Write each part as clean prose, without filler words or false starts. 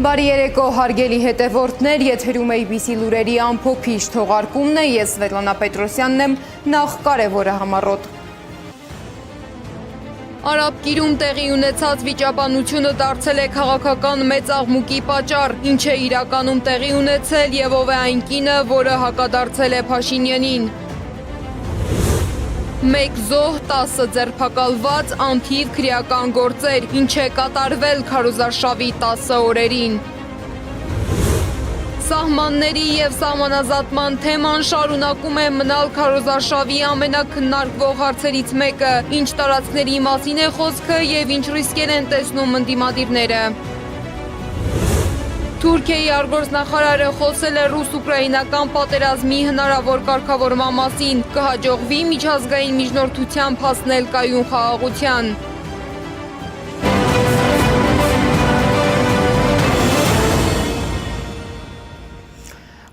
Բարի երեկո հարգելի հետևորդներ, եթերում ABC լուրերի ամփոփիչ թողարկումն է, ես Սվետլանա Պետրոսյանն եմ, նախ կարևորը համառոտ։ Արաբ գիրում տեղի ունեցած վիճաբանությունը դարձել է քաղաքական մեծ աղմուկի պատճառ, ինչ է իրականում տեղի ունեցել եւ ով է այն կինը, որը հակադարձել է Փաշինյանին։ Մեկ զոհ, 10 ձերբակալված, անթիվ քրեական գործեր, ինչ է կատարվել քարոզարշավի 10 օրերին։ Սահմանների եւ սահմանազատման թեման շարունակում է մնալ քարոզարշավի ամենակննարկվող հարցերից մեկը, ինչ տարածքների մասին է խոսքը եւ ինչ ռիսկեր են տեսնում ընդդիմադիրները։ Թուրքիայի արտգործնախարարը խոսել է ռուս-ուկրաինական պատերազմի հնարավոր կարգավորման մասին, կհաջողվի միջազգային միջնորդությամբ հասնել կայուն խաղաղության։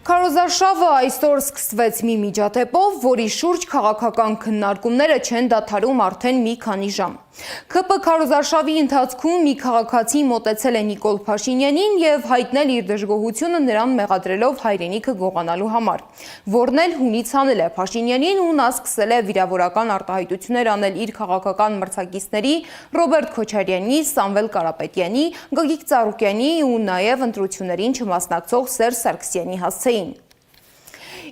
Քարոզարշավը այսօր սկսվեց մի միջադեպով, որի շուրջ քաղաքական քննարկումները չեն դադարում արդեն մի քանի ժամ։ ՔՊ քարոզարշավի ընթացքում մի քաղաքացի մոտեցել է Նիկոլ Փաշինյանին եւ հայտնել իր դժգոհությունը նրան մեղադրելով հայրենիքը գողանալու համար, որն էլ հունից հանել է Փաշինյանին ու նա սկսել է վիրավորական արտահայտություններ անել իր քաղաքական մրցակիցների Ռոբերտ Քոչարյանի, Սամվել Կարապետյանի, Գագիկ Ծառուկյանի ու նաեւ ընտրություններին չմասնակցող Սերժ Սարգսյանի հասցեին։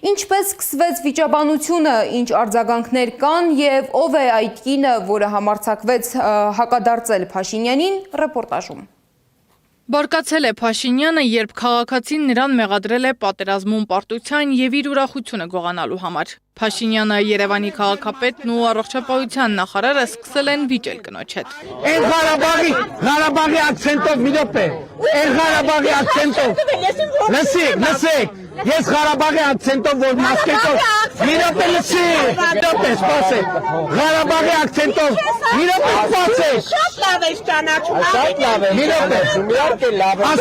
Ինչպես սկսվեց վիճաբանությունը, ինչ արձագանքներ կան եւ ով է այդ կինը, որը համարձակվեց հակադարձել Փաշինյանին, ռեպորտաժում։ Բարկացել է Փաշինյանը, երբ քաղաքացին նրան մեղադրել է պատերազմում պարտության եւ իր ուրախությունը գողանալու համար։ Փաշինյանը, Երևանի քաղաքապետն ու առողջապահության նախարարը սկսել են վիճել կնոջ հետ։ Այն Ղարաբաղի акցենտով մի րոպե։ Այն Ղարաբաղի акցենտով։ Լսեք։ Ես Ղարաբաղի акցենտով որ մասկետով մի րոպե լսեք, սպասեք։ Ղարաբաղի акցենտով մի րոպե սպասեք։ Շատ լավ է ճանաչում։ Մի րոպե լավ է։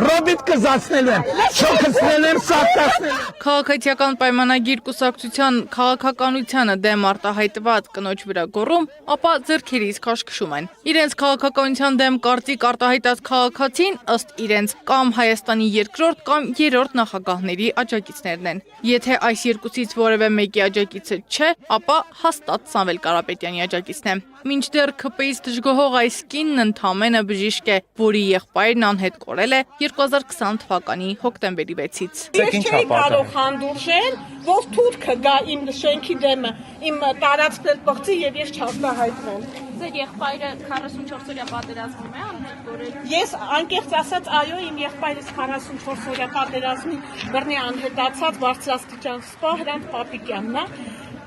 Ռոբիտ կզացնելու եմ, շոքացնելու եմ, սատկացնելու եմ։ Քաղաքացիական պայմանագիր կուսակցության քաղաքականությանը դեմ արտահայտված կնոջ վրա գոռում, ապա ձեռքերից քաշքշում են։ Իրենց քաղաքականության դեմ կարծիք արտահայտած քաղաքացին ըստ իրենց կամ Հայաստանի երկրորդ կամ երրորդ նախագահների աջակիցներն են։ Եթե այս երկուսից որևէ մեկի աջակիցը չէ, ապա հաստատ Սամվել Կարապետյանի աջակիցն է։ Մինչդեռ ՔՊ-ից դժգոհող այս կինն ընդամենը բժիշկ է, որի եղբայրն անհետ կորել է 2020 թվականի հոկտեմբերի 6-ից։ Ես չէի կարող հանդուրժել, որ թուրքը գա իմ շենքի դեմը, իմ տարածքն պղծի եւ ես չարտահայտվեմ։ Ձեր եղբայրը 44-օրյա պատերազմում է անհետ կորել։ Ես անկեղծ ասած, այո, իմ եղբայրս 44-օրյա պատերազմի բռնի անհետացած բարձրաստիճան սպա Հրանտ Պապիկյանն է,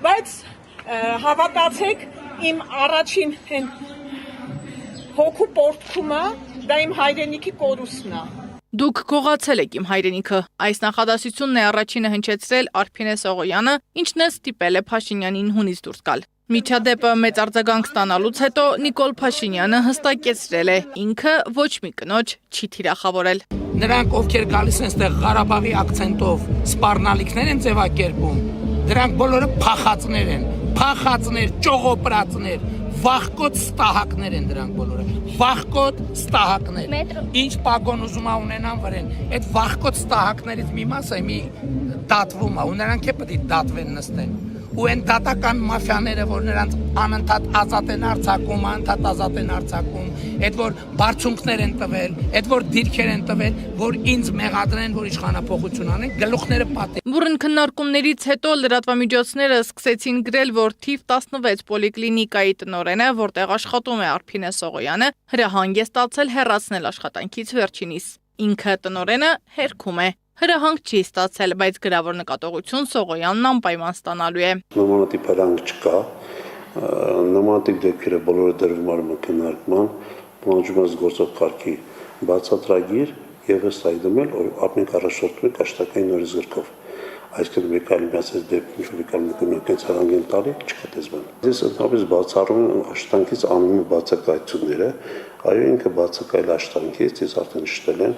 բայց հավատացեք, իմ առաջին հոգու պորտքումը դա իմ հայրենիքի կորուստն է։ Դուք գողացել եք իմ հայրենիքը։ Այս նախադասությունն է առաջինը հնչեցրել Արփինե Սողոյանը, ինչն է ստիպել է Փաշինյանին հունից դուրս գալ։ Միջադեպը մեծ արձագանք ստանալուց հետո Նիկոլ Փաշինյանը հստակեցրել է, ինքը ոչ մի կնոջ չի թիրախավորել։ Նրանք, ովքեր գալիս են ստեղ Ղարաբաղի акցենտով սպառնալիքներ են ձևակերպում, դրանք բոլորը փախածներ են, ճողոպրածներ, վախկոտ ստահակներ են դրանք բոլորը, վախկոտ ստահակներ, ինչ պագոն ուզում ունենան վրեն, այդ վախկոտ ստահակներից մի մասը մի դատվում է, ու նրանք է պետք է դատվեն նստեն, ու այն դատական մաֆիաները, որ նրանց անընդհատ ազատ են արձակում, այդ որ բարձունքներ են տվել, այդ որ դիրքեր են տվել, որ ինձ մեղադրեն, որ իշխանապողություն անեն, գլուխները պատեն։ Բուռն քննարկումներից հետո լրատվամիջոցները սկսեցին գրել, որ թիվ 16 պոլիկլինիկայի տնօրենը, որտեղ աշխատում է Արփինե Սողոյանը, հրահանգ է ստացել հեռացնել աշխատանքից վերջինիս։ Ինքը տնօրենը հերքում է։ Հրահանգ չի ստացել, բայց գրավոր նկատողություն Սողոյանն անպայման ստանալու է։ Նմանատիպ հրահանգ չկա, նմանատիպ դեպքերը բոլորը դրվում արում քննարկման, պլանջումից գործող կարգի բացատրագիր եւ ըստ այդմ էլ ապնիկ առաջորդում է աշխատակային օրենսգրքով։ Այսինքն մեկ այլ միացած դեպքում մեկ այլ մեկնիկից հրահանգ են տալի, չկա դες բան։ Ես ընդհանրապես բացառում եմ աշխատանքից անում բացակայությունները, այո ինքը բացակայել աշխատանքից, ես արդեն նշել եմ,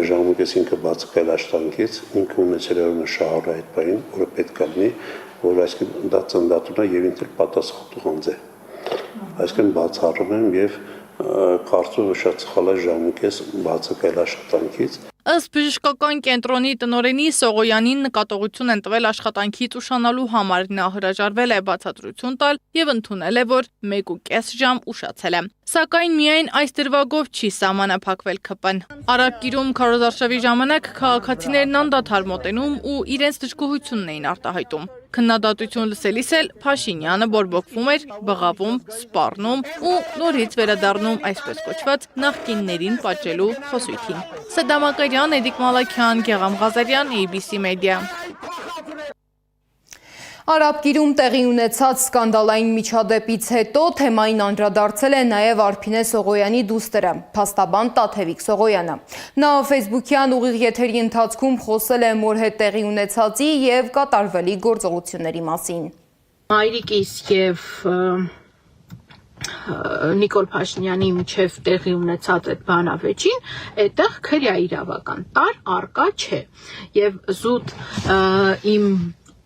ժամանակից ինքը բացակայել աշխատանքից, ինքը ունեցել է շահառու այդ բանին, որը պետք է լինի, որ այսինքն դա ծնդատուն է եւ ինքն պատասխանատու անձ է։ Այսինքն բացառում եմ եւ կարծում եմ շատ սխալ է ժամկես բացակայել աշխատանքից։ Ըստ բժշկական կենտրոնի տնօրենի Սողոյանին նկատողություն են տվել աշխատանքից ուշանալու համար, նա հրաժարվել է բացատրություն տալ եւ ընդունել է, որ 1.5 ժամ ուշացել է։ Սակայն միայն այս դրվագով չի սահմանափակվել ԿՊ-ն։ Արաբկիրում քարոզարշավի ժամանակ քաղաքացիներն անդադար մոտենում ու իրենց դժգոհությունն էին արտահայտում։ Քննադատություն լսելիս էլ Փաշինյանը բորբոքվում էր, բղավում, սպառնում ու նորից վերադառնում այսպես կոչված նախկիններին պատժելու խոսույթին։ Սեդամ Ակարյան, Էդիկ Մալաքյան, Գեղամ Ղազարյան, ABC Media։ Արաբկիրում տեղի ունեցած սկանդալային միջադեպից հետո թեմային անդրադարձել է նաև Արփինե Սողոյանի դուստրը, փաստաբան Տաթևիկ Սողոյանը։ Նա ֆեյսբուքյան ուղիղ եթերի ընթացքում խոսել է մոր հետ տեղի ունեցածի եւ կատարվելի գործողությունների մասին։ Մայրիկիս եւ Նիկոլ Փաշինյանի միջև տեղի ունեցած այդ բանավեճին, այդտեղ քրյա իրավական տար արկա չէ եւ զուտ իմ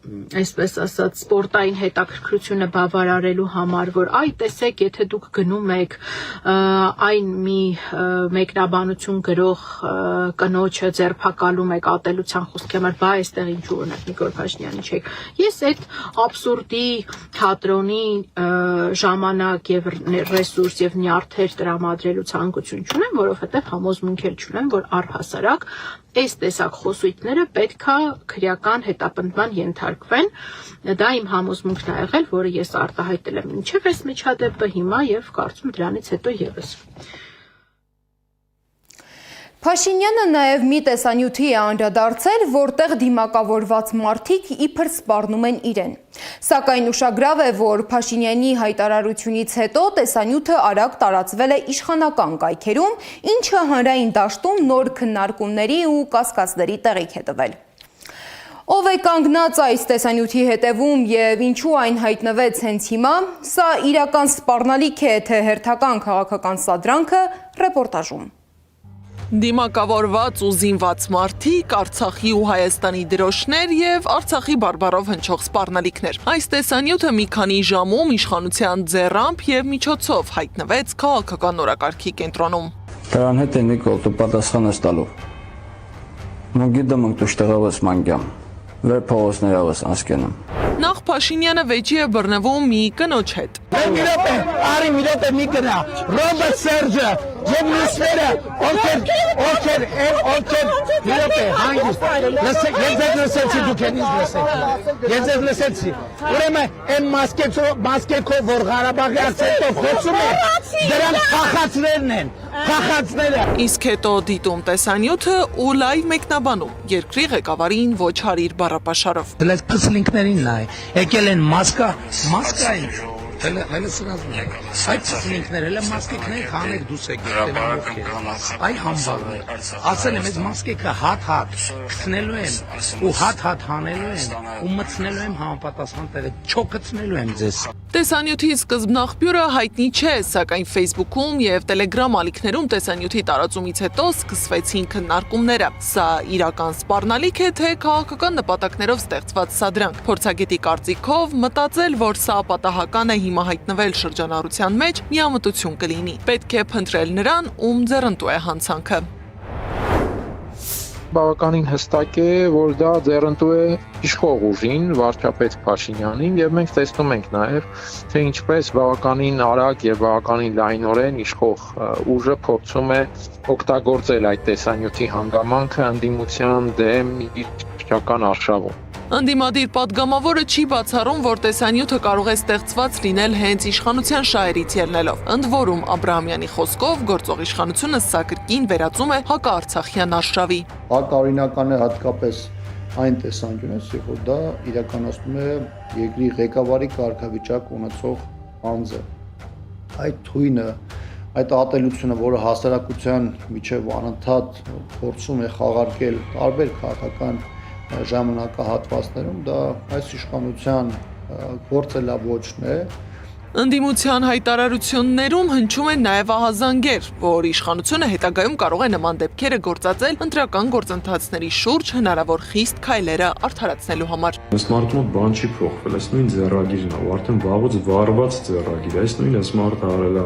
այսպես ասած սպորտային հետաքրքրությունը բավարարելու համար, որ այ տեսեք, եթե դուք գնում եք այն մի մեկնաբանություն գրող կնոջը ձերբակալում եք ատելության խոսքի համար, բա այստեղ ինչու օրինակ Նիկոլ Փաշինյանի չեք։ Ես այդ աբսուրդի թատրոնի ժամանակ եւ ռեսուրս եւ նյարդեր տրամադրելու ցանկություն չունեմ, որովհետեւ համոզմունք էլ չունեմ, որ առհասարակ այս տեսակ խոսույթները պետքա քրեական հետապնդման ենթարկվեն, դա իմ համոզմունքն է եղել, որը ես արտահայտել եմ մինչև այս միջադեպը հիմա եւ կարծում դրանից հետո եւս։ Փաշինյանը նաև մի տեսանյութի է անդրադարձել, որտեղ դիմակավորված մարդիկ իբր սպառնում են իրեն։ Սակայն ուշագրավ է, որ Փաշինյանի հայտարարությունից հետո տեսանյութը արագ տարածվել է իշխանական կայքերում, ինչը հանրային դաշտում նոր քննարկումների ու կասկածների տեղիք է տվել։ Ով է կանգնած այս տեսանյութի հետևում եւ ինչու այն հայտնվեց հենց հիմա, սա իրական սպառնալիք է, թե հերթական քաղաքական սադրանքը ռեպորտաժում։ Դիմակավորված ու զինված մարդիկ, Արցախի ու Հայաստանի դրոշներ եւ Արցախի բարբառով հնչող սպառնալիքներ։ Այս տեսանյութը մի քանի ժամում իշխանության ձեռամբ եւ միջոցով հայտնվեց քաղաքական օրակարգի կենտրոնում։ Դրան հետ է Նիկոլ, դու պատասխան ես տալու։ Մոգիդը մնք տուշտեղավս մանգյամ, վեր փողոցներավս անսկենում։ Նախ Փաշինյանը վեճի է բռնվում մի կնոջ հետ։ Արի մի րոպե մի գնա։ Ռոբերտ Սերջը եւ մյուսները, ովքեր մի րոպե հանգիստ։ Լսեք, ես լսեցի դուք ինձ լսեք։ Ես լսեցի։ Ուրեմն այն մասկեքով որ Ղարաբաղի акցենտով խոսում է, դրանք փախածներն են։ Փախածները։ Իսկ հետո դիտում տեսանյութը ու լայվ մեկնաբանում երկրի ղեկավարին ոչ հարիր բառապաշարով։ Դες փսլինքներին նայ, եկել են մասկային։ Հələ սրազում եք։ Այդ փսլինքները հələ մասկեքներ քանեք դուս եք եկել։ Այ համբարը։ Ասել եմ, այս մասկեքը հատ քցնելու եմ ու հատ հանելու եմ ու մտցնելու եմ համապատասխան տեղը, չոքցնելու եմ ձեզ։ Տեսանյութի սկզբնաղբյուրը հայտնի չէ, սակայն Facebook-ում եւ Telegram ալիքներում տեսանյութի տարածումից հետո սկսվեցին քննարկումները։ Սա իրական սպառնալիք է, թե քաղաքական նպատակներով ստեղծված սադրանք։ Փորձագետի կարծիքով մտածել, որ սա պատահական է հիմա հայտնվել շրջանառության մեջ, միամտություն կլինի։ Պետք է փնտրել նրան, ում ձեռնտու է հանցանքը։ Բավականին հստակ է, որ դա ձեռնտու է իշխող ուժին, վարչապետ Փաշինյանին, եւ մենք տեսնում ենք նաեւ, թե ինչպես բավականին արագ եւ բավականին լայնորեն իշխող ուժը փորձում է օգտագործել այդ տեսանյութի հանգամանքը ընդդիմության դեմ իրական արշավում։ Ընդդիմադիր պատգամավորը չի բացառում, որ տեսանյութը կարող է ստեղծված լինել հենց իշխանության շահերից ելնելով։ Ընդ որում Աբրահամյանի խոսքով գործող իշխանությունը սա կրկին վերածում է հակաարցախյան արշավի։ Ակարինական է հատկապես այն տեսանկյունից, որ դա իրականացնում է երկրի ղեկավարի կարգավիճակ ունեցող անձը։ Այդ թույնը, այդ ատելությունը, որը հասարակության միջև անընդհատ փորձում է խաղարկել տարբեր քաղաքական ժամանակահատվածներում, դա այս իշխանության գործելավոճն է։ Ընդդիմության հայտարարություններում հնչում են նաև ահազանգեր, որ իշխանությունը հետագայում կարող է նման դեպքերը գործածել ընտրական գործընթացների շուրջ հնարավոր խիստ քայլերը արդարացնելու համար։ Ըստ մարդու մոտ բան չի փոխվել, այս նույն ձեռագիրն է, ու արդեն վաղուց վարված ձեռագիր, այս նույնը մարդը արել է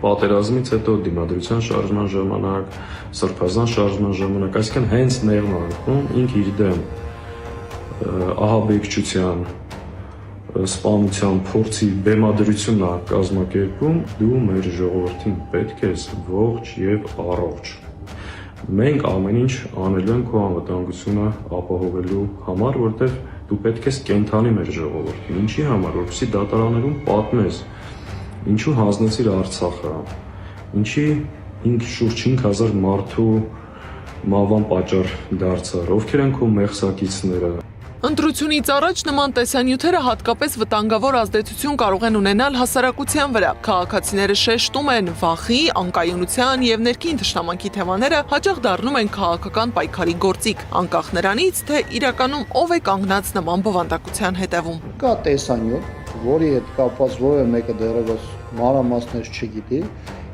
պատերազմից հետո դիմադրության շարժման ժամանակ, սրբազան շարժման ժամանակ, այսինքն հենց Նեղնանքում ինք իր դեմ ահաբեկչության, սպանության փորձի բեմադրությունն է կազմակերպում, դու մեր ժողովրդին պետք ես ողջ եւ առողջ։ Մենք ամեն ինչ անելու ենք քո անվտանգությունը ապահովելու համար, որտեղ դու պետք ես կենթանի մեր ժողովրդին։ Ինչի համար, որպեսզի դատարաններում պատմես, ինչու հանձնեցիր Արցախը, ինչի շուրջ 5000 մարդու մահվան պատճառ դարձար, ովքեր են քո մեղսակիցները։ Ընտրությունից առաջ նման տեսանյութերը հատկապես վտանգավոր ազդեցություն կարող են ունենալ հասարակության վրա։ Քաղաքացիները շեշտում են վախի, անկայունության եւ ներքին թշնամանքի թեմաները հաճախ դառնում են քաղաքական պայքարի գործիք, անկախ նրանից, թե իրականում ով է կանգնած նման բովանդակության հետևում։ Կա տեսանյութ, որի հետ կապված որևէ մեկը դեռևս մանրամասներ չգիտի,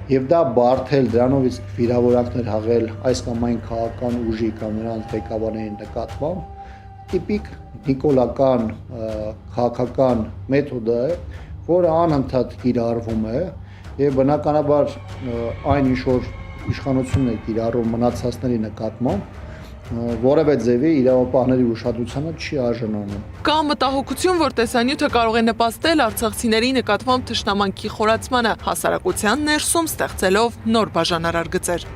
եւ դա բարթել դրանով իսկ վիրավորանքներ հաղել այս կամ այն քաղաքական ուժի կամ նրանց ղեկավարների նկատմամբ տիպիկ նիկոլական քաղաքական մեթոդ է, որը անընդհատ կիրառվում է եւ բնականաբար այն ինչ որ իշխանությունն է կիրառում մնացածների նկատմամբ որևէ ձևի իրավապահների ուշադրությանը չի արժանանում։ Կա մտահոգություն, որ տեսանյութը կարող է նպաստել արցախցիների նկատմամբ թշնամանքի խորացմանը, հասարակության ներսում ստեղծելով նոր բաժանարար գծեր։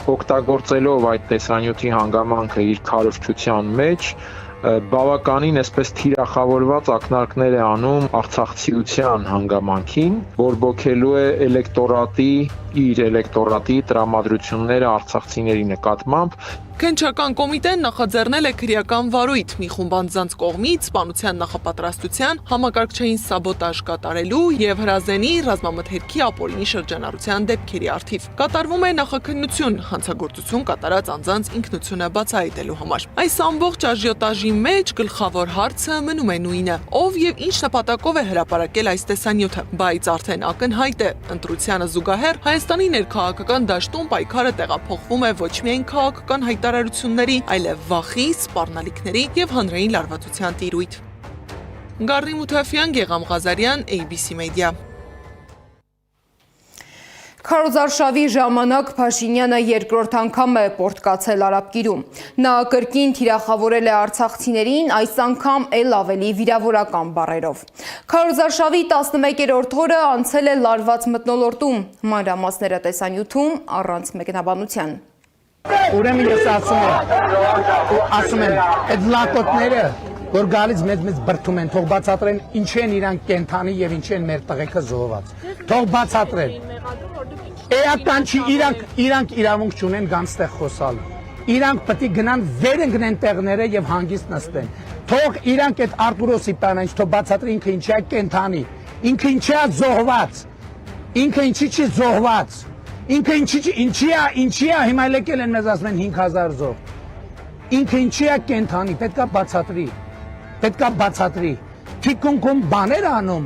Օգտագործելով այդ տեսանյութի հանգամանքը իր քարոզչության մեջ բավականին այսպես թիրախավորված ակնարկներ է անում արցախցիության հանգամանքին, բորբոքելու է իր էլեկտորատի տրամադրությունները արցախցիների նկատմամբ։ Քննչական կոմիտեն նախաձեռնել է քրեական վարույթ մի խումբ անձանց կողմից սպանության նախապատրաստության, համակարգչային սաբոտաժ կատարելու եւ հրազենի ռազմամթերքի ապօրինի շրջանառության դեպքերի առթիվ։ Կատարվում է նախաքննություն, հանցագործություն կատարած անձանց ինքնությունը բացահայտելու համար։ Այս ամբողջ աժիոտաժի մեջ գլխավոր հարցը մնում է նույնը՝ ով եւ ինչ նպատակով է հրապարակել այս տեսանյութը, բայց արդեն ակնհայտ է, ընտրությանը զուգահեռ Հայաստանի ներքաղաքական դաշտում պայքարը տեղափոխվում է ոչ միայն քաղաքական հայտարարությունների, այլև վախի, սպառնալիքների եւ հանրային լարվածության տիրույթ։ Գառնի Մութաֆյան, Գեգամ Ղազարյան, ABC Media։ Քարոզարշավի ժամանակ Փաշինյանը երկրորդ անգամ է պորտկացել Արաբկիրում։ Նա կրկին թիրախավորել է արցախցիներին, այս անգամ էլ ավելի վիրավորական բառերով։ Քարոզարշավի 11-րդ օրը անցել է լարված մթնոլորտում, մանրամասները տեսանյութում առանց մեկնաբանության։ Ուրեմն ես ասում եմ, այդ լակոտները, որ գալիս մեծ բրդում են, թող բացատրեն ինչ են իրանք կենթանի եւ ինչ են մեր տղեկը զոհված։ Թող բացատրեն։ Էական չի, իրանք իրավունք չունեն գանստեղ խոսալ։ Իրանք պետք է գնան վեր ընկնեն տեղները եւ հանգիստ նստեն։ Թող իրանք այդ Արտուր Օսիպյանից թող բացատրի ինքը ինչի է կենթանի, ինքը ինչի է զոհված, ինքը ինչի չի զոհված, ինքը ինչի է հիմա եկել են մեզ ասում են 5000 զոհ։ Ինքը ինչի է կենթանի, պետքա բացատրի։ Թիկունքում բաներ անում,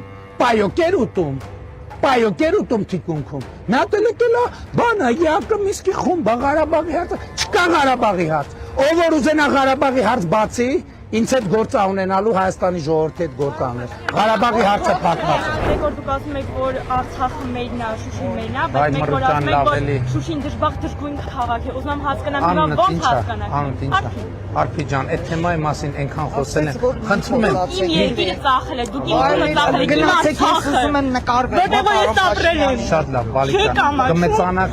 պայոկեր ուտում թիկունքում։ Նա տելեկել է բանա, յակը միսկի խումբա Ղարաբաղի հարցը, չկա Ղարաբաղի հարց։ Ով որ ուզենա Ղարաբաղի հարց բացի, ինձ հետ գործ ունենալու Հայաստանի ժողովրդի հետ գործ անել։ Ղարաբաղի հարցը փակված է։ Մեկ որ դուք ասում եք, որ Արցախը մերն է, Շուշին մերն է, բայց մեկ որ ասում եք, որ Շուշին դժբախտ դժգույն քաղաք է։ Ուզում եմ հասկանամ, հիմա ո՞նց հասկանաք։ Արփի ջան, այդ թեմայի մասին այնքան խոսել են։ Խնդրում եմ, իմ երկիրը ծախել է, դուք իմ երկիրը ծախել եք, իմ Արցախը։ ուզում եմ նկարվել։ Որտեղ ես ապրել եմ։ Շատ լավ, Վալիկա։ Կմեծանաք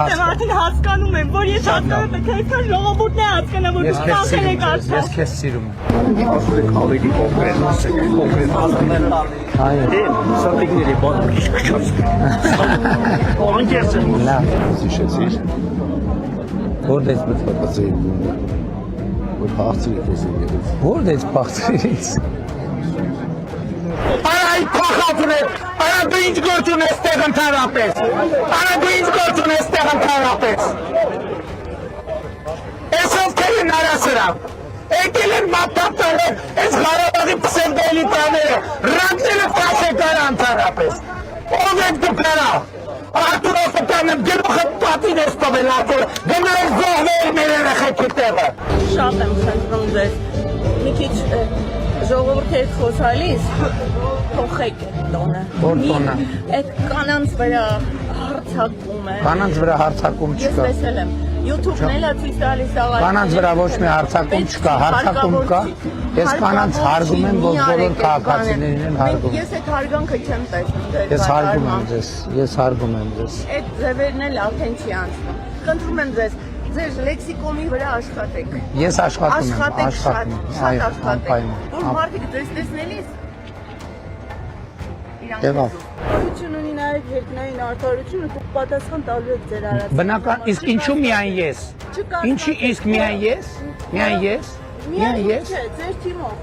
Ես արդեն հասկանում եմ, որ ես հասկանում եմ, թե այսքան ժողովուրդն է հասկանա, որ դուք ծախել եք Արցախ։ Ես քեզ սիրում եմ։ Ասում եք ավելի կոնկրետ ասել։ Այո, սատիկների բանը քիչ քչած։ Անկես եմ։ Լավ, զիշեցիր։ որտե՞ց բծվածի։ Որ փախցրի քեզ ինքերից։ Որտե՞ց փախցրից։ Այ փախացրեք։ Արա դու ինչ գործ ունես տեղ ընդհանրապես։ Արա դու ինչ գործ ունես տեղ ընդհանրապես։ Այսով թե նարասրավ։ Եկել են մապտապտանը, այս Ղարաբաղի պսևդոելիտաները, ռակները պաշեկար անցարապես։ Ով եք դուք նրա։ Արտուր Օսիպյանը գլուխը պատին ես տվել Արտուրը, գնալ զոհվել մեր երեխեքի տեղը։ Շատ եմ խնդրում ձեզ, մի քիչ ժողովուրդի հետ խոսալիս փոխեք այդ տոնը։ Որ տոնը։ Այդ կանանց վրա հարցակում է։ Կանանց վրա հարցակում Ես չկա։ տեսել եմ YouTube-ն էլ է ցույց տալիս աղա։ Կանանց վրա ոչ մի հարցակում չկա, հարցակում կա։ Ես կանանց հարգում եմ, որ բոլոր քաղաքացիներին են հարգում։ Ես այդ հարգանքը չեմ տեսնում։ Ես հարգում եմ ձեզ, ես հարգում եմ ձեզ։ Այդ ձևերն էլ արդեն չի անցնում։ Խնդրում եմ ձեզ, ձեր լեքսիկոնի վրա աշխատեք։ Ես աշխատում եմ, Աշխատեք շատ, շատ աշխատեք։ Որ Այո, մարդիկ ձեզ տեսնելիս եղավ։ Արդարություն ունի նաև երկնային արդարությունը, դուք պատասխան տալու եք ձեր արած։ Բնական, իսկ ինչու միայն ես։ Ինչի իսկ միայն ես։ Միայն ես։ Միայն ես։ Չէ, ձեր թիմով։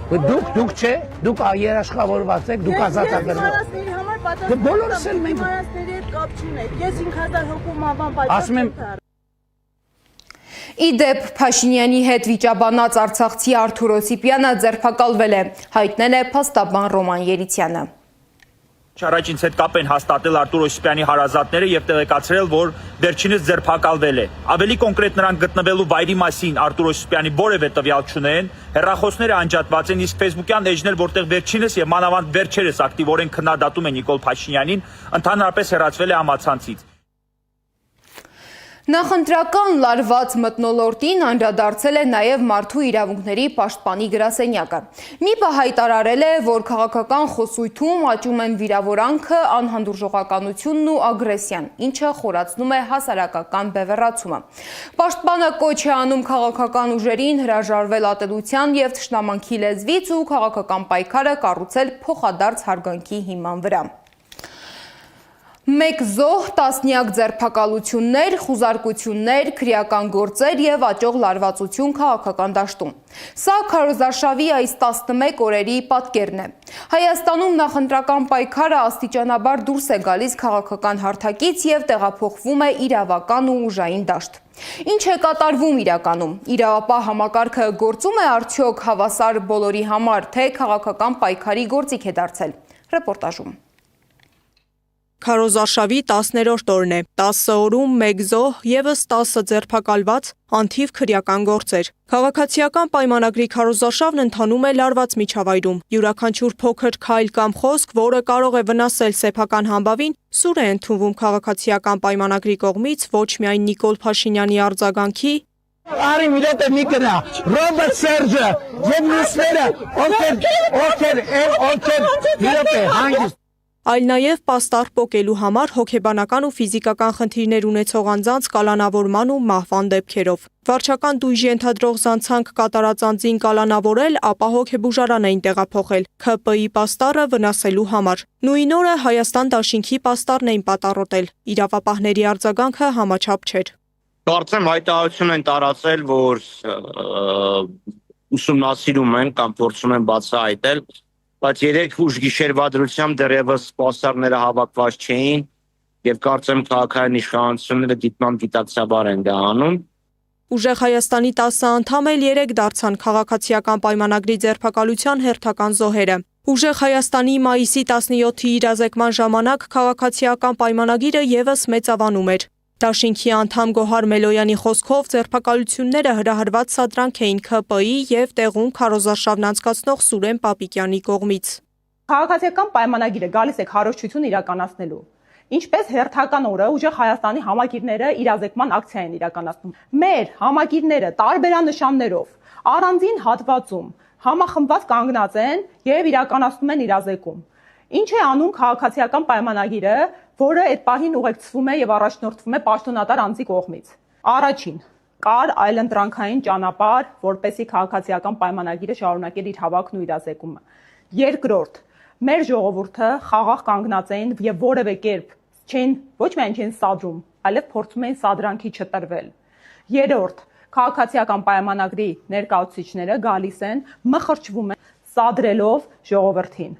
Դուք չէ, դուք երաշխավորված եք, դուք ազատագրված։ Մարասների համար պատասխան։ Բոլորս էլ մենք Մարասների հետ կապ չունեք։ Ես 5000 հոգու մավան պատասխան։ ասում եմ Իդեպ Փաշինյանի հետ վիճաբանած արցախցի Արթուր Օսիպյանը ձերբակալվել է, հայտնել է փաստաբան Ռոման Երիցյանը։ Առաջ ինձ հետ կապ են հաստատել Արթուր Օսիպյանի հարազատները եւ տեղեկացրել, որ վերջինս ձերբակալվել է։ Ավելի կոնկրետ նրանք գտնվելու վայրի մասին Արթուր Օսիպյանի որևէ տվյալ չունեն, հեռախոսները անջատված են, իսկ Facebook-յան էջն էլ, որտեղ վերջինս եւ մանավանդ վերջերս ակտիվորեն քննադատում է Նիկոլ Փաշինյանին, ընդհանրապես հեռացվել է համացանցից։ Նախընտրական լարված մթնոլորտին անդրադարձել է նաև մարդու իրավունքների պաշտպանի գրասենյակը։ ՄԻՊ-ը հայտարարել է, որ քաղաքական խոսույթում աճում են վիրավորանքը, անհանդուրժողականությունն ու ագրեսիան, ինչը խորացնում է հասարակական բևեռացումը։ Պաշտպանը կոչ է անում քաղաքական ուժերին հրաժարվել ատելության եւ թշնամանքի լեզվից ու քաղաքական պայքարը կառուցել փոխադարձ հարգանքի հիման վրա։ Մեկ զոհ, տասնյակ ձերբակալություններ, խուզարկություններ, քրեական գործեր եւ աճող լարվածություն քաղաքական դաշտում։ Սա քարոզարշավի այս 11 օրերի պատկերն է։ Հայաստանում նախընտրական պայքարը աստիճանաբար դուրս է գալիս քաղաքական հարթակից եւ տեղափոխվում է իրավական ու ուժային դաշտ։ Ինչ է կատարվում իրականում։ Իրավապահ համակարգը գործում է արդյոք հավասար բոլորի համար, թե քաղաքական պայքարի գործիք է դարձել։ Ռեպորտաժում։ Քարոզարշավի 10-րդ օրն է, 10 օրում մեկ զոհ, եւս 10 ձերբակալված, անթիվ քրեական գործեր։ Քաղաքացիական պայմանագրի քարոզարշավն ընթանում է լարված միջավայրում։ Յուրաքանչյուր փոքր քայլ կամ խոսք, որը կարող է վնասել սեփական համբավին, սուր է ընդունվում քաղաքացիական պայմանագրի կողմից ոչ միայն Նիկոլ Փաշինյանի արձագանքի, Արի մի րոպե մի կրա, Ռոբերտ Սերջը եւ մյուսները, ովքեր մի րոպե հանգիստ այլ նաև պաստառ պոկելու համար հոգեբանական ու ֆիզիկական խնդիրներ ունեցող անձանց կալանավորման ու մահվան դեպքերով։ Վարչական դույժ ենթադրող զանցանք կատարած անձին կալանավորել, ապա հոգեբուժարան էին տեղափոխել ՔՊ-ի պաստառը վնասելու համար։ Նույն օրը Հայաստան դաշինքի պաստառն էին պատառոտել։ Իրավապահների արձագանքը համաչափ չէր։ Կարծեմ հայտարարություն են տարածել, որ ուսումնասիրում են կամ փորձում են բացահայտել, բայց երեք ուշ գիշերվա դրությամբ դեռևս պաստառները հավաքված չէին եւ կարծեմ քաղաքային իշխանությունները դիտմամբ գիտակցաբար են դա անում։ Ուժեղ Հայաստանի 10 անդամ էլ 3 դարձան քաղաքացիական պայմանագրի ձերբակալության հերթական զոհերը։ Ուժեղ Հայաստանի մայիսի 17-ի իրազեկման ժամանակ քաղաքացիական պայմանագիրը եւս մեծավանում էր։ Դաշինքի անդամ Գոհար Մելոյանի խոսքով ձերբակալությունները հրահրված սադրանք էին ՔՊ-ի եւ տեղում քարոզարշավն անցկացնող Սուրեն Պապիկյանի կողմից։ Քաղաքացիական պայմանագիրը գալիս է քարոզչություն իրականացնելու։ Ինչպես հերթական օրը ուժեղ Հայաստանի համագիրները իրազեկման ակցիա են իրականացնում։ Մեր համագիրները տարբերանշաններով, առանձին հատվածում համախմբված կանգնած են եւ իրականացնում են իրազեկում։ Ինչ է անում քաղաքացիական պայմանագիրը, որը այդ պահին ուղեկցվում է եւ առաջնորդվում է պաշտոնատար անձի կողմից։ Առաջին, կար այլընտրանքային ճանապարհ, որպեսզի քաղաքացիական պայմանագիրը շարունակեր իր հավաքն ու իրազեկումը։ Երկրորդ, մեր ժողովուրդը խաղաղ կանգնած էին եւ որևէ կերպ ոչ միայն չեն սադրում, այլև փորձում են սադրանքի չտրվել։ Երրորդ, քաղաքացիական պայմանագրի ներկայացուցիչները գալիս են, մխրճվում են սադրելով ժողովրդին։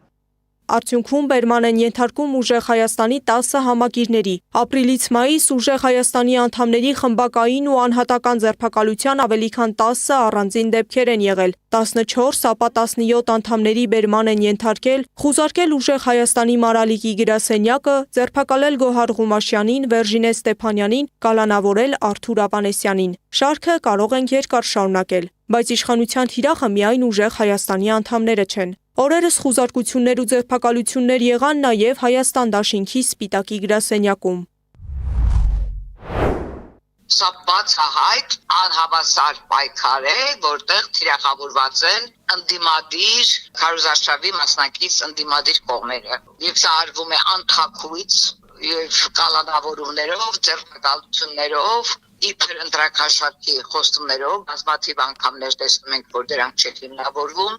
Արդյունքում բերման են ենթարկում ուժեղ Հայաստանի 10 համագիրների։ Ապրիլից մայիս ուժեղ Հայաստանի անդամների խմբակային ու անհատական ձերբակալության ավելի քան 10 առանձին դեպքեր են եղել։ 14, ապա 17 անդամների բերման են ենթարկել, խուզարկել ուժեղ Հայաստանի մարալիկի գրասենյակը, ձերբակալել Գոհար Ղումաշյանին, Վերժինե Ստեփանյանին, կալանավորել Արթուր Ավանեսյանին։ Շարքը կարող ենք երկար շարունակել, բայց իշխանության թիրախը միայն ուժեղ Հայաստանի անդամները չեն։ Օրերս խուզարկություններ ու ձերբակալություններ եղան նաև Հայաստան դաշինքի Սպիտակի գրասենյակում։ Սա բացահայտ անհավասար պայքար է, որտեղ թիրախավորված են ընդդիմադիր քարոզարշավի մասնակից ընդդիմադիր կողմերը։ Եվ սա արվում է անթաքույց եւ կալանավորումներով, ձերբակալություններով, իբր ընտրակաշարքի խոստումներով, բազմաթիվ անգամներ տեսնում ենք, որ դրանք չեն հիմնավորվում։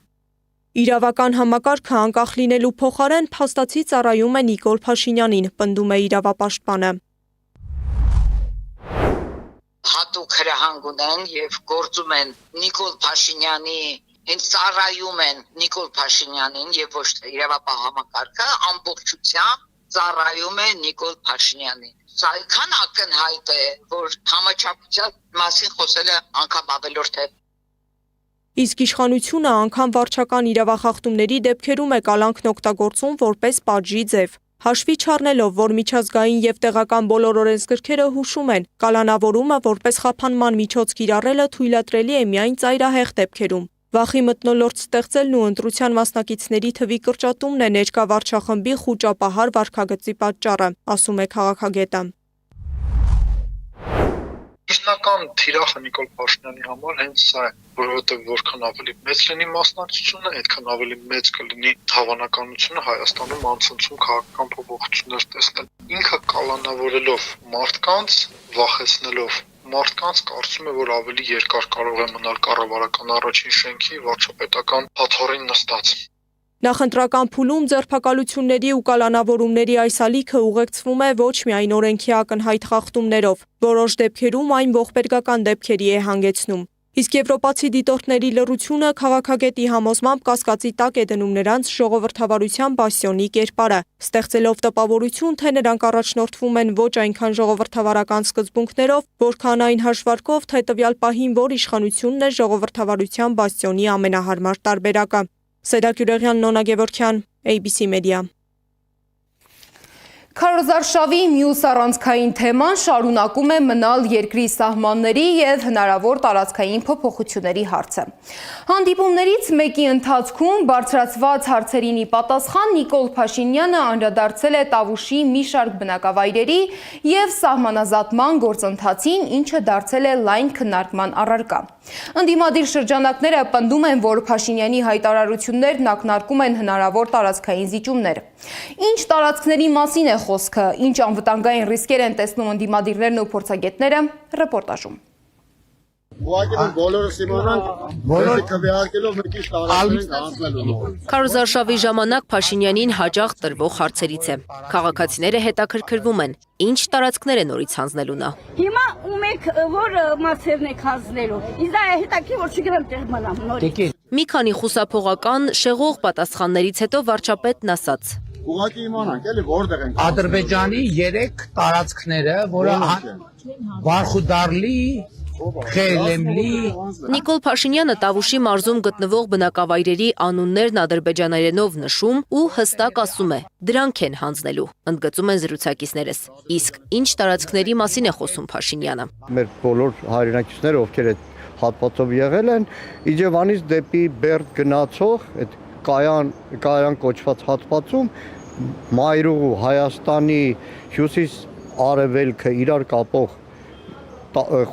Իրավական համակարգը անկախ լինելու փոխարեն փաստացի ծառայում է Նիկոլ Փաշինյանին, պնդում է իրավապաշտպանը։ Հատուկ հրահանգ ունեն եւ գործում են Նիկոլ Փաշինյանի, հենց ծառայում են Նիկոլ Փաշինյանին եւ ոչ թե իրավապահ համակարգը ամբողջությամբ ծառայում է Նիկոլ Փաշինյանին։ Սա այնքան ակնհայտ է, որ համաչափության մասին խոսելը անգամ ավելորդ է։ Իսկ իշխանությունը անգամ վարչական իրավախախտումների դեպքերում է կալանքն օգտագործում որպես պատժի ձև։ Հաշվի չառնելով, որ միջազգային եւ տեղական բոլոր օրենսգրքերը հուշում են, կալանավորումը որպես խափանման միջոց կիրառելը թույլատրելի է միայն ծայրահեղ դեպքերում։ Վախի մթնոլորտ ստեղծելն ու ընտրության մասնակիցների թվի կրճատումն է ներկա վարչախմբի խուճապահար վարքագծի պատճառը, ասում է քաղաքագետը։ Իշխանական թիրախը Նիկոլ Փաշինյանի համար հենց սա է, որովհետև որքան ավելի մեծ լինի մասնակցությունը, այդքան ավելի մեծ կլինի հավանականությունը Հայաստանում անցնցում քաղաքական փոփոխություններ տեսնել։ Ինքը կալանավորելով մարդկանց, վախեցնելով մարդկանց, կարծում է, որ ավելի երկար կարող է մնալ կառավարական առաջին շենքի վարչապետական հաթոռին նստած։ Նախընտրական փուլում ձերբակալությունների ու կալանավորումների այս ալիքը ուղեկցվում է ոչ միայն օրենքի ակնհայտ խախտումներով, որոշ դեպքերում այն ողբերգական դեպքերի է հանգեցնում։ Իսկ եվրոպացի դիտորդների լռությունը քաղաքագետի համոզմամբ կասկածի տակ է դնում նրանց ժողովրդավարության բասյոնի կերպարը, ստեղծելով տպավորություն, թե նրանք առաջնորդվում են ոչ այնքան ժողովրդավարական սկզբունքներով, որքան այն հաշվարկով, թե տվյալ պահին որ իշխանությունն է ժողովրդավարության բասյոնի ամենահարմար տարբերակը։ Սեդա Գյուլերյան, Նոնա Գևորգյան, ABC Media։ Քարոզարշավի մյուս առանցքային թեման շարունակում է մնալ երկրի սահմանների և հնարավոր տարածքային փոփոխությունների հարցը։ Հանդիպումներից մեկի ընթացքում բարձրացված հարցերին ի պատասխան Նիկոլ Փաշինյանը անդրադարձել է Տավուշի մի շարք բնակավայրերի և սահմանազատման գործընթացին, ինչը դարձել է լայն քննարկման առարկա։ Ընդդիմադիր շրջանակները պնդում են, որ Փաշինյանի հայտարարություններն ակնարկում են հնարավոր տարածքային զիջումներ։ Ինչ տարածքների մասին է խոսքը, ինչ անվտանգային ռիսկեր են տեսնում ընդդիմադիրներն ու փորձագետները, ռեպորտաժում։ Քարոզարշավի ժամանակ Փաշինյանին հաճախ տրվող հարցերից է։ Քաղաքացիները հետաքրքրվում են, ինչ տարածքներ է նորից հանձնելու նա։ Հիմա ում եք որ մացերն եք հանձնելու։ Իսկ դա հետաքրքիր որ չգրեմ տեղ մնամ նորից։ Մի քանի խուսափողական շեղող պատասխաններից հետո վարչապետն ասաց. Ուղղակի իմանանք, էլի որտեղ ենք։ Ադրբեջանի 3 տարածքները, որը Վարխուդարլի, Խելեմլի։ Նիկոլ Փաշինյանը Տավուշի մարզում գտնվող բնակավայրերի անուններն ադրբեջաներենով նշում ու հստակ ասում է. դրանք են հանձնելու, ընդգծում են զրուցակիցներս։ Իսկ ինչ տարածքների մասին է խոսում Փաշինյանը։ Մեր բոլոր հայրենակիցները, ովքեր այդ հատվածով եղել են, Իջևանից դեպի Բերդ գնացող այդ կայան կոչված հատվածում Մայրուղու Հայաստանի հյուսիս արևելքը իրար կապող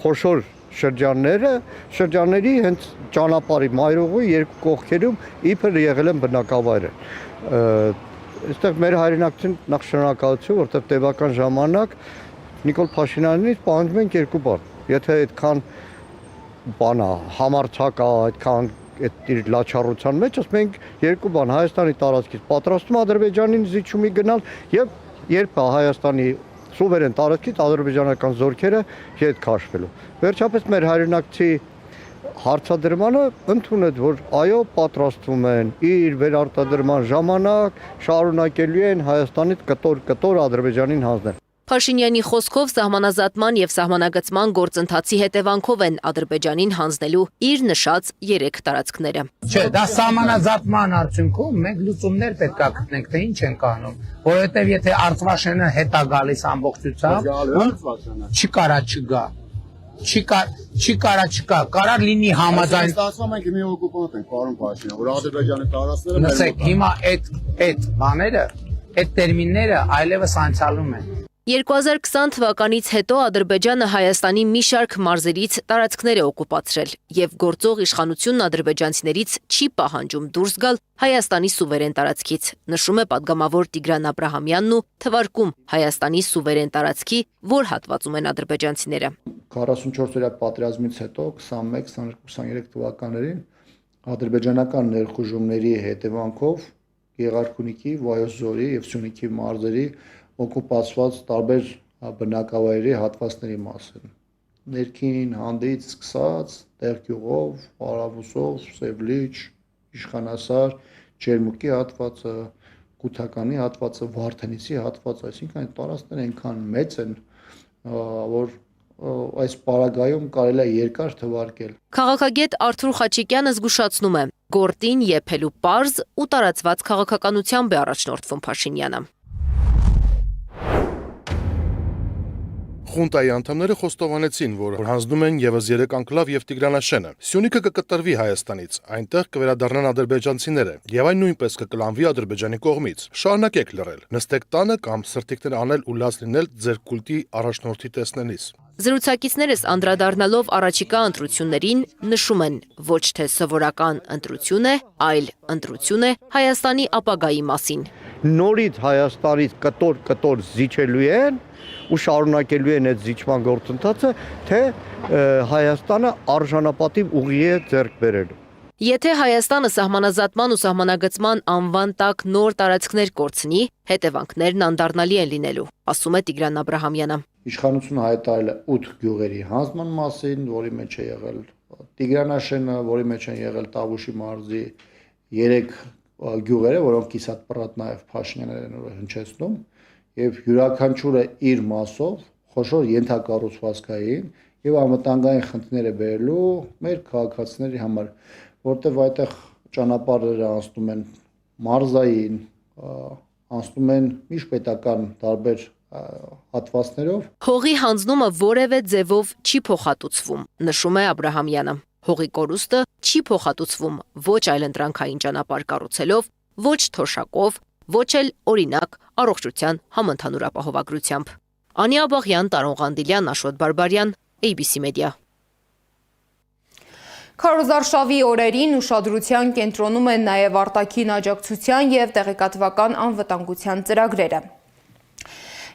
խոշոր շրջանների հենց ճանապարհի Մայրուղու երկու կողքերում իբր եղել են բնակավայրը։ Այստեղ մեր հայրենակցին նախ շնորհակալություն, որտեղ տևական ժամանակ Նիկոլ Փաշինյանից պահանջում ենք երկու բան։ Եթե այդքան բանա համարցակ է, այդքան այդ իր լաչառության մեջ, ասում ենք երկու բան, Հայաստանի տարածքից պատրաստում Ադրբեջանին զիջումի գնալ եւ երբ Հայաստանի սուվերեն տարածքից ադրբեջանական զորքերը հետ քաշվելու։ Վերջապես մեր հայրենակցի հարցադրմանը ընդունեց, որ այո, պատրաստվում են իր վերարտադրման ժամանակ շարունակելու են Հայաստանից կտոր Ադրբեջանին հանձնել։ Փաշինյանի խոսքով սահմանազատման եւ սահմանագծման գործընթացի հետևանքով են Ադրբեջանին հանձնելու իր նշած 3 տարածքները։ Չէ, դա սահմանազատման արդյունքում մենք լուծումներ պետք է գտնենք, թե ինչ ենք անում, որովհետեւ եթե Արցախաշենը հետ է գալիս ամբողջությամբ, չի կարա չգա։ Չի կարա, կարար լինի համաձայն։ Ստացվում ենք մի օկուպանտ ենք, պարոն Փաշինյան, որ Ադրբեջանի տարածքները Լսեք, հիմա այդ բաները, այդ տերմինները այլևս անցյալում են։ 2020 թվականից հետո Ադրբեջանը Հայաստանի մի շարք մարզերից տարածքներ է օկուպացրել եւ գործող իշխանությունն ադրբեջանցիներից չի պահանջում դուրս գալ Հայաստանի սուվերեն տարածքից, նշում է պատգամավոր Տիգրան Աբրահամյանն ու թվարկում Հայաստանի սուվերեն տարածքի որ հատվածում են ադրբեջանցիները։ 44-օրյա պատերազմից հետո 21-22-23 թվականներին ադրբեջանական ներխուժումների հետևանքով Գեղարքունիքի, Վայոց ձորի եւ Սյունիքի մարզերի օկուպացված տարբեր բնակավայրերի հատվածների մասին։ Ներքին հանդից սկսած Տերգյուղով, Արավուսով, Սևլիչ, Իշխանասար, Ջերմուկի հատվածը, Կութականի հատվածը, Վարդենիսի հատվածը, այսինքն այդ տարածքները այնքան մեծ են, որ այս պարագայում կարելի է երկար թվարկել։ Քաղաքագետ Արթուր Խաչիկյանը զգուշացնում է, գործին եփելու պարզ ու տարածված քաղաքականությամբ է առաջնորդվում Փաշինյանը։ Խունտայի անդամները խոստովանեցին, որ հանձնում են եւս 3 անկլավ եւ Տիգրանաշենը։ Սյունիքը կկտրվի Հայաստանից, այնտեղ կվերադառնան ադրբեջանցիները եւ այն նույնպես կկլանվի Ադրբեջանի կողմից։ Շարունակեք լռել, նստեք տանը կամ սրտիկներ անել ու լաց լինել ձեր կուլտի առաջնորդի տեսնելիս։ Զրուցակիցներս անդրադառնալով առաջիկա ընտրություններին նշում են, ոչ թե սովորական ընտրություն է, այլ ընտրություն է Հայաստանի ապագայի մասին։ Նորից Հայաստանից կտոր զիջելու են ու շարունակելու են այդ զիջման գործընթացը, թե Հայաստանը արժանապատիվ ուղի է ձեռք բերելու։ Եթե Հայաստանը սահմանազատման ու սահմանագծման անվան տակ նոր տարածքներ կորցնի, հետևանքներն անդառնալի են լինելու, ասում է Տիգրան Աբրահամյանը։ Իշխանությունը հայտարարել է 8 գյուղերի հանձնման մասին, որի մեջ է եղել Տիգրանաշենը, որի մեջ են եղել Տավուշի մարզի 3 գյուղերը, որոնք կիսատ պռատ նաև Փաշինյանն է հնչեցնում, եւ յուրաքանչյուրը իր մասով խոշոր ենթակառուցվածքային եւ անվտանգային խնդիրներ է բերելու մեր քաղաքացիների համար, որտեղ այդտեղ ճանապարհները անցնում են մարզային, անցնում են միջպետական տարբեր հատվածներով։ Հողի հանձնումը որևէ ձևով չի փոխհատուցվում, նշում է Աբրահամյանը։ Հողի կորուստը չի փոխհատուցվում ոչ այլընտրանքային ճանապարհ կառուցելով, ոչ թոշակով, ոչ էլ օրինակ առողջության համընդհանուր ապահովագրությամբ։ Անիա Բաղյան, Տարոն Ղանդիլյան, Աշոտ Բարբարյան, ABC Media։ Քարոզարշավի օրերին ուշադրության կենտրոնում են նաև արտաքին աջակցության և տեղեկատվական անվտանգության ծրագրերը։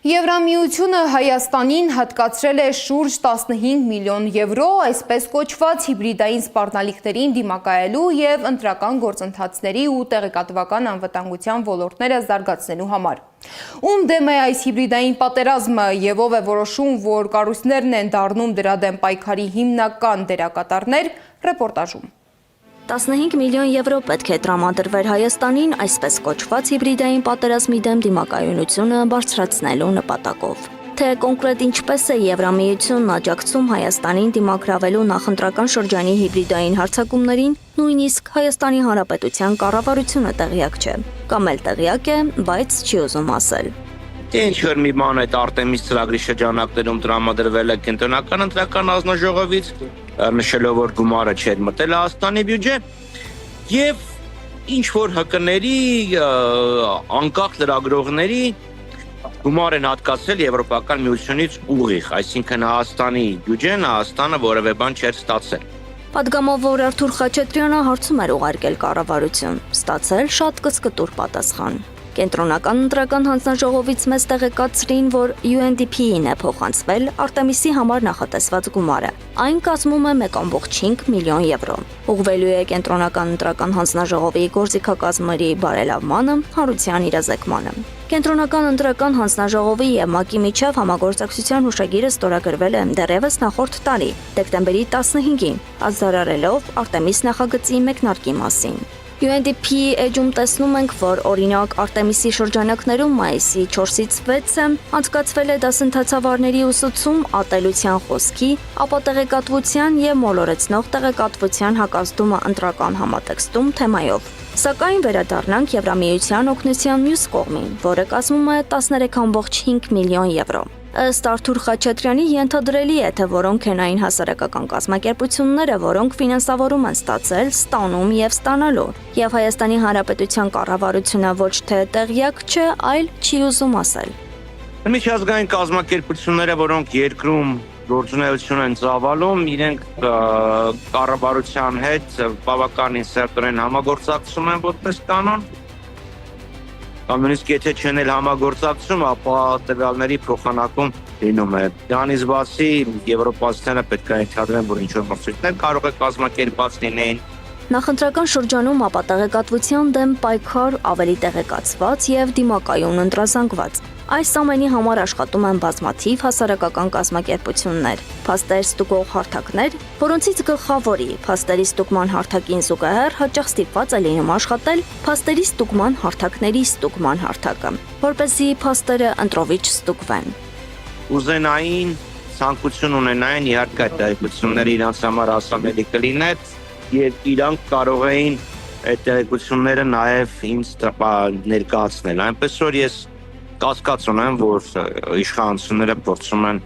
Եվրամիությունը Հայաստանին հատկացրել է շուրջ 15 միլիոն եվրո, այսպես կոչված հիբրիդային սպառնալիքներին դիմակայելու և ընտրական գործընթացների ու տեղեկատվական անվտանգության ոլորտները զարգացնելու համար։ Ում դեմ է այս հիբրիդային պատերազմը և ով է որոշում, որ կառույցներն են դառնում դրա դեմ պայքարի հիմնական դերակատարներ, ռեպորտաժում։ 15 միլիոն եվրո պետք է տրամադրվեր Հայաստանին այսպես կոչված հիբրիդային պատերազմի դեմ դիմակայունությունը բարձրացնելու նպատակով։ Թե կոնկրետ ինչպես է Եվրամիությունն աջակցում Հայաստանին դիմակայելու նախընտրական շրջանի հիբրիդային հարձակումներին, նույնիսկ Հայաստանի Հանրապետության կառավարությունը տեղյակ չէ, կամ էլ տեղյակ է, բայց չի ուզում ասել։ Ինչ որ մի բան այդ Արտեմիս ծրագրի շրջանակներում տրամադրվել է կենտրոնական ընտրական հանձնաժողովից, նշելով որ գումարը չէր մտել Հայաստանի բյուջե, եւ ինչ որ ՀԿ-ների անկախ լրագրողների գումար են հատկացրել Եվրոպական միությունից ուղիղ, այսինքն Հայաստանի բյուջեն Հայաստանը որևէ բան չէր ստացել։ Պատգամավոր Արթուր Խաչատրյանը հարցում էր ուղարկել կառավարություն, ստացել շատ կսկտուր պատասխան։ Կենտրոնական ընտրական հանձնաժողովից մեզ տեղեկացրին, որ UNDP-ին է փոխանցվել Արտեմիսի համար նախատեսված գումարը։ Այն կազմում է 1.5 միլիոն եվրո։ Ուղղվելու է կենտրոնական ընտրական հանձնաժողովի գործիքակազմերի բարելավմանը, հանրության իրազեկմանը։ Կենտրոնական ընտրական հանձնաժողովի եւ ՄԱԿ-ի միջև համագործակցության հուշագիրը ստորագրվել է դեռևս նախորդ տարի, դեկտեմբերի 15-ին, ազդարարելով Արտեմիս նախագծի մեկնարկի մասին։ UNDP-ի էջում տեսնում ենք, որ օրինակ Արտեմիսի շրջանակներում մայիսի 4-ից 6-ը անցկացվել է դասընթացավարների ուսուցում ատելության խոսքի, ապա տեղեկատվության եւ մոլորեցնող տեղեկատվության հակազդումը ընտրական համատեքստում թեմայով։ Սակայն վերադառնանք Եվրամիության օգնության մյուս կողմին, որը կազմում է 13.5 միլիոն եվրո։ Ըստ Արթուր Խաչատրյանի ենթադրելի է, թե որոնք են այն հասարակական կազմակերպությունները, որոնք ֆինանսավորում են ստացել, ստանում եւ ստանալու, եւ Հայաստանի Հանրապետության կառավարությունը ոչ թե տեղյակ չէ, այլ չի ուզում ասել։ Միջազգային կազմակերպությունները, որոնք երկրում գործունեություն են ծավալում, իրենք կառավարության հետ բավականին սերտորեն համագործակցում են որպես կանոն։ Կամ նույնիսկ եթե չեն էլ համագործակցում, ապա տվյալների փոխանակում լինում է։ Դրանից բացի եվրոպացիները պետք է ենթադրեն, որ ինչ-որ մրցույթներ կարող է կազմակերպած լինեն։ Նախընտրական շրջանում ապա տեղեկատվության դեմ պայքար ավելի տեղեկացված եւ դիմակայուն ընտրազանգված։ Այս ամենի համար աշխատում են բազմաթիվ հասարակական կազմակերպություններ, փաստեր ստուգող հարթակներ, որոնցից գլխավորի փաստերի ստուգման հարթակին զուգահեռ հաճախ ստիպված է լինում աշխատել փաստերի ստուգման հարթակների ստուգման հարթակը, որպեսզի փաստերը ընտրովիչ ստուգվեն։ Ուզենային ցանկություն ունենային իհարկե տեղեկությունները իրancs համար հասանելի կլինեն եւ իրանք կարող էին այդ տեղեկությունները նաեւ ինձ ներկայացնել, այնպես որ ես կասկած ունեմ, որ իշխանությունները փորձում են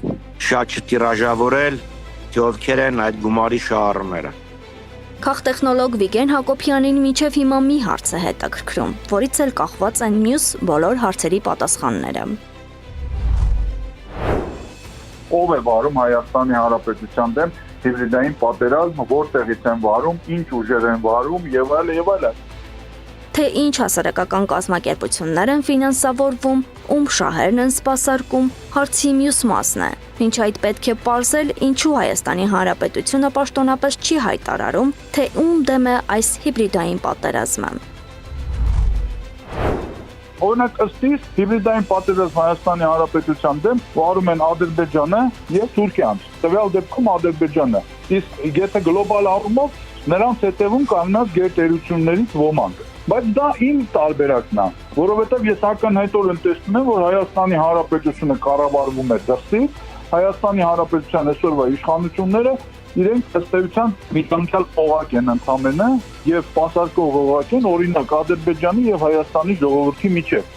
շատ չտիրաժավորել, թե ովքեր են այդ գումարի շահառուները։ Քաղտեխնոլոգ Վիգեն Հակոբյանին մինչև հիմա մի հարց է հետաքրքրում, որից էլ կախված են մյուս բոլոր հարցերի պատասխանները։ Ով է վարում Հայաստանի Հանրապետության դեմ հիբրիդային պատերազմ, որտեղից են վարում, ինչ ուժեր են վարում եւ այլն եւ այլն։ Թե ինչ հասարակական կազմակերպություններ են ֆինանսավորվում, ում շահերն են սպասարկում, հարցի մյուս մասն է։ Մինչ այդ պետք է պարզել, ինչու Հայաստանի Հանրապետությունը պաշտոնապես չի հայտարարում, թե ում դեմ է այս հիբրիդային պատերազմը։ Օրինակ ըստ իս հիբրիդային պատերազմ Հայաստանի Հանրապետության դեմ վարում են Ադրբեջանը եւ Թուրքիան։ Տվյալ դեպքում Ադրբեջանը։ Իսկ եթե գլոբալ առումով նրանց հետևում կանգնած գերտերություններից ոմանք։ Բայց դա իմ տարբերակն է, որովհետև ես ակնհայտորեն տեսնում եմ, որ Հայաստանի Հանրապետությունը կառավարվում է դրսից, Հայաստանի Հանրապետության այսօրվա իշխանությունները իրենք ըստ էության միջանկյալ օղակ են ընդամենը եւ սպասարկող օղակ են օրինակ Ադրբեջանի եւ Հայաստանի ժողովրդի միջեւ։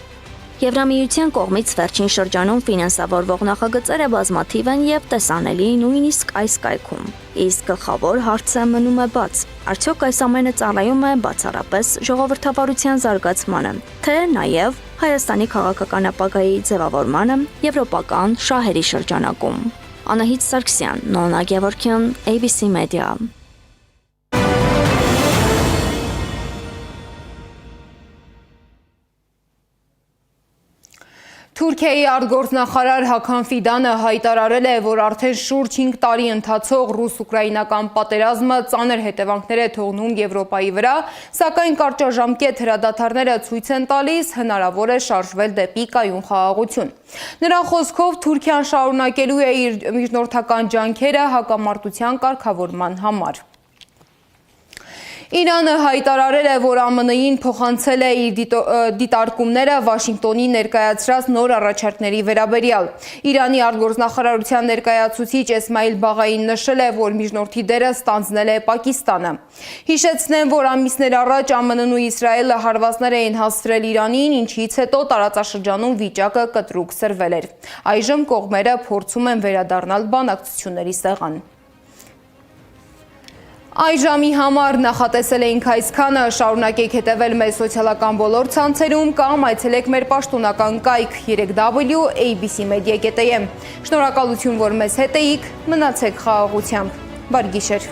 Եվրամիության կողմից վերջին շրջանում ֆինանսավորվող նախագծերը բազմաթիվ են եւ տեսանելի նույնիսկ այս կայքում։ Իսկ գլխավոր հարցը մնում է բաց. արդյոք այս ամենը ծառայում է բացառապես ժողովրդավարության զարգացմանը, թե նաեւ Հայաստանի քաղաքական ապագայի ձևավորմանը եվրոպական շահերի շրջանակում։ Անահիտ Սարգսյան, Նոնա Գևորգյան, ABC Media։ Թուրքիայի արտգործնախարար Հական Ֆիդանը հայտարարել է, որ արդեն շուրջ 5 տարի ընթացող ռուս-ուկրաինական պատերազմը ծանր հետևանքներ է թողնում Եվրոպայի վրա, սակայն կարճաժամկետ հրադադարները ցույց են տալիս հնարավոր է շարժվել դեպի կայուն խաղաղություն։ Նրա խոսքով Թուրքիան շարունակելու է իր միջնորդական ջանքերը հակամարտության կարգավորման համար։ Իրանը հայտարարել է, որ ԱՄՆ-ին փոխանցել է իր դիտարկումները Վաշինգտոնի ներկայացրած նոր առաջարկների վերաբերյալ։ Իրանի արտգործնախարարության ներկայացուցիչ Էսմայիլ Բաղային նշել է, որ միջնորդի դերը ստանձնել է Պակիստանը։ Հիշեցնեմ, որ ամիսներ առաջ ԱՄՆ-ն ու Իսրայելը հարվածներ էին հասցրել Իրանին, ինչից հետո տարածաշրջանում վիճակը կտրուկ սրվել էր։ Այժմ կողմերը փորձում են վերադառնալ բանակցությունների սեղան։ Այս ժամի համար նախատեսել էինք այսքանը, շարունակեք հետևել մեր սոցիալական բոլոր ցանցերում կամ այցելեք մեր պաշտոնական կայք 3w.abcmedia.am։ Շնորհակալություն, որ մեզ հետ էիք, մնացեք խաղաղությամբ։ Բարի գիշեր։